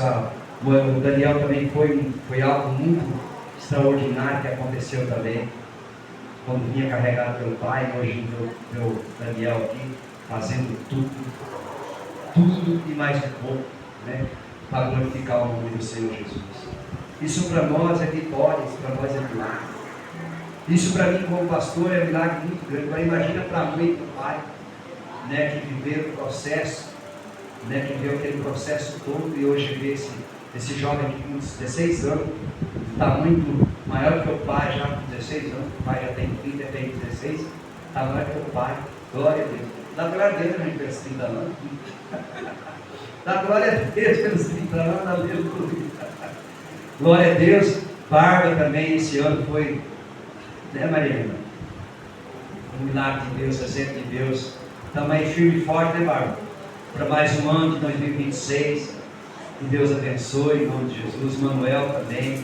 O Daniel também foi algo muito extraordinário que aconteceu também. Quando vinha carregado pelo pai, hoje meu Daniel aqui, fazendo tudo e mais um pouco, né? Para glorificar o nome do Senhor Jesus. Isso para nós é vitória, isso para nós é milagre. Isso para mim como pastor é um milagre muito grande. Mas imagina para a mãe e para o pai, né, que viveram o processo, né, que viu aquele processo todo, e hoje vê esse jovem aqui com 16 anos, está muito maior que o pai, já com 16 anos, o pai já tem 30, tem 16, está maior que o pai. Glória a Deus. Dá glória a Deus, a gente pelos 30 anos. Dá glória a Deus pelos 30 anos, aleluia. Glória a Deus. Bárbara também esse ano foi, né, Mariana? Um milagre de Deus, exemplo de Deus. Estamos aí firme e forte, né, Bárbara? Para mais um ano de 2026, que Deus abençoe em nome de Jesus. Manuel também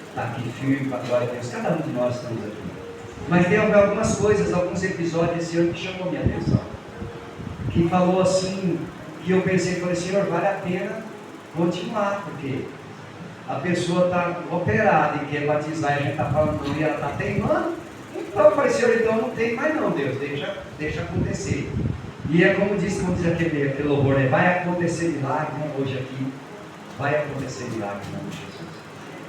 está aqui firme para a glória de Deus. Cada um de nós estamos aqui. Mas tem algumas coisas, alguns episódios esse ano que chamou minha atenção, que falou assim, que eu pensei, falei: Senhor, vale a pena continuar, porque a pessoa está operada e quer batizar, e a gente está falando não, e ela está teimando. Então eu falei: Senhor, então não tem mais não, Deus, deixa acontecer. E é como diz aquele louvor, né? Vai acontecer milagre, né? Hoje aqui, vai acontecer milagre em nome de Jesus.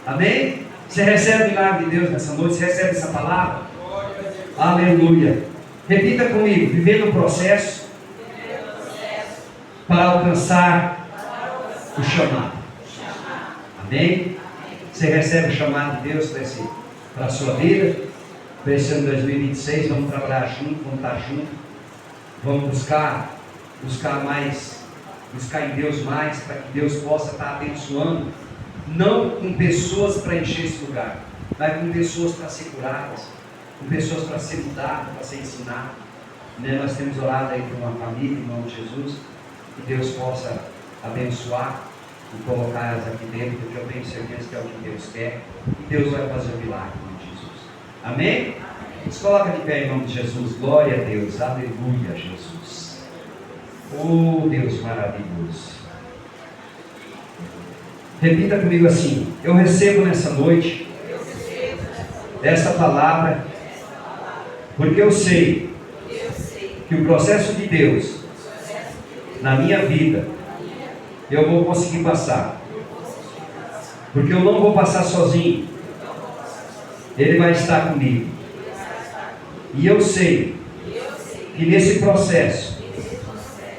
Amém? Você recebe o milagre de Deus nessa noite? Você recebe essa palavra? Aleluia. Repita comigo: vivendo o processo para alcançar o chamado. Amém? Você recebe o chamado de Deus para a sua vida? Para esse ano 2026, vamos trabalhar junto, vamos estar juntos. Vamos buscar em Deus mais, para que Deus possa estar abençoando, não com pessoas para encher esse lugar, mas com pessoas para ser curadas, com pessoas para ser mudadas, para ser ensinadas. Né? Nós temos orado aí por uma família, em nome de Jesus, que Deus possa abençoar e colocá-las aqui dentro, porque eu tenho certeza que é o que Deus quer, e Deus vai fazer o milagre em nome de Jesus. Amém? Se coloca de pé em nome de Jesus. Glória a Deus, aleluia, Jesus. Oh, Deus maravilhoso. Repita comigo assim: eu recebo nessa noite essa palavra, porque eu sei que o processo de Deus na minha vida eu vou conseguir passar, porque eu não vou passar sozinho, Ele vai estar comigo. E eu sei que nesse processo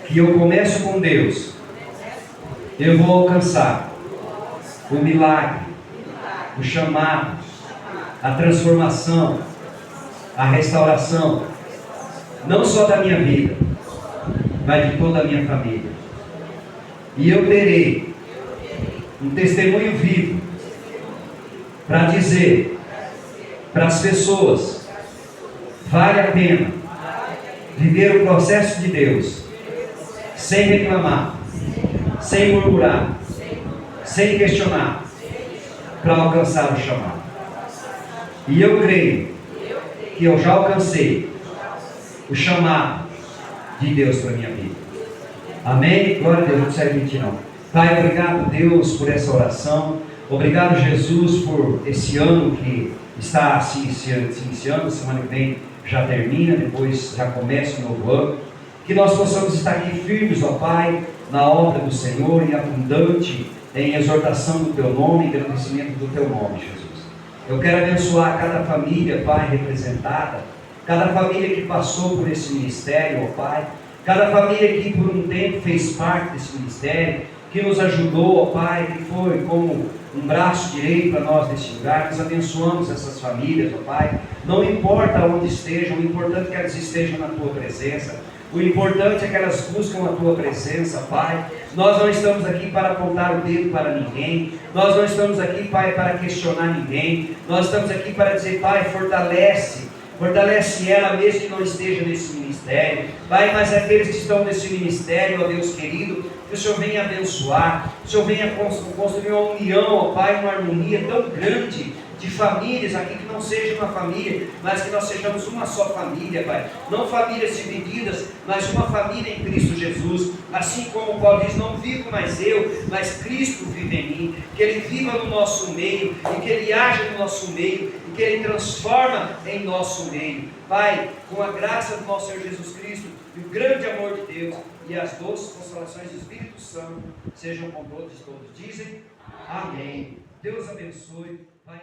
que eu começo com Deus, eu vou alcançar o milagre, o chamado, a transformação, a restauração, não só da minha vida, mas de toda a minha família. E eu terei um testemunho vivo para dizer para as pessoas: vale a pena viver o processo de Deus sem reclamar, sem murmurar, sem questionar, para alcançar o chamado. E eu creio que eu já alcancei o chamado de Deus para a minha vida. Amém? Glória a Deus, não precisa mentir não. Pai, obrigado Deus por essa oração. Obrigado Jesus por esse ano que está se iniciando. Semana que vem já termina, depois já começa um novo ano. Que nós possamos estar aqui firmes, ó Pai, na obra do Senhor e abundante em exortação do Teu nome e agradecimento do Teu nome, Jesus. Eu quero abençoar cada família, Pai, representada, cada família que passou por esse ministério, ó Pai, cada família que por um tempo fez parte desse ministério, que nos ajudou, ó Pai, que foi como um braço direito para nós nesse lugar. Nós abençoamos essas famílias, ó Pai, não importa onde estejam, o importante é que elas estejam na Tua presença. O importante é que elas buscam a Tua presença, Pai. Nós não estamos aqui para apontar o dedo para ninguém. Nós não estamos aqui, Pai, para questionar ninguém. Nós estamos aqui para dizer: Pai, fortalece ela mesmo que não esteja nesse ministério. Pai, mas aqueles que estão nesse ministério, ó Deus querido, que o Senhor venha abençoar, que o Senhor venha construir uma união, ó Pai, uma harmonia tão grande de famílias aqui, que não seja uma família, mas que nós sejamos uma só família, Pai. Não famílias divididas, mas uma família em Cristo Jesus. Assim como Paulo diz: não vivo mais eu, mas Cristo vive em mim. Que Ele viva no nosso meio, e que Ele haja no nosso meio, e que Ele transforma em nosso meio. Pai, com a graça do nosso Senhor Jesus Cristo, e o grande amor de Deus, e as doces consolações do Espírito Santo, sejam com todos e todos. Dizem amém. Deus abençoe. Pai.